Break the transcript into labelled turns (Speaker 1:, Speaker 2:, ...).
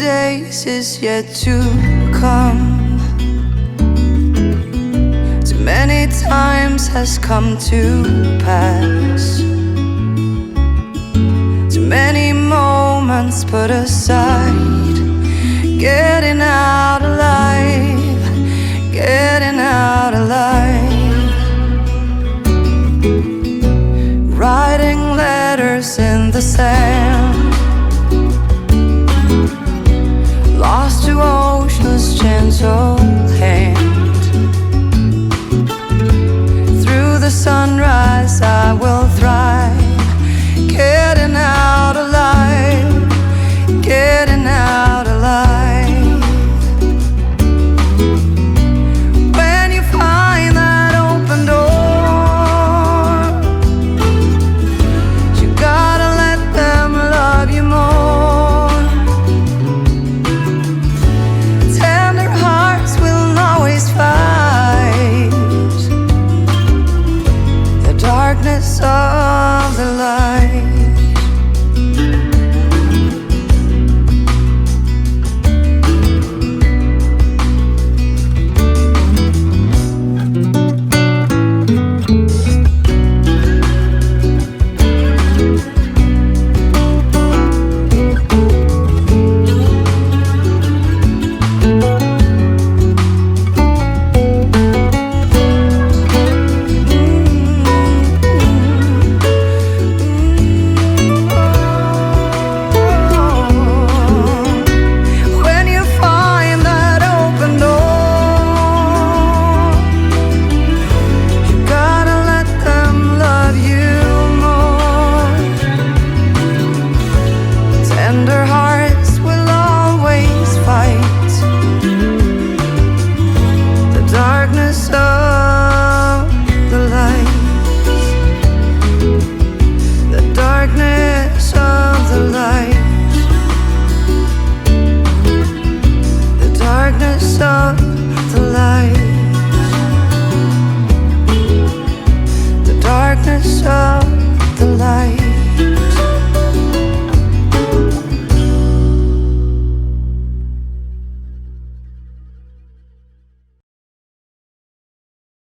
Speaker 1: days is yet to come. Too many times has come to pass. Too many moments put aside. Getting out alive, getting out alive. Writing letters in the sand. Lost to ocean's gentle hand. Through the sunrise I will thrive. Getting out alive, getting out alive. When you find that open door, you gotta let them love you more. Tender hearts will always fight the darkness of the light. Tender hearts will always fight the darkness of the light. The darkness of the light. The darkness of the light. The darkness of the light.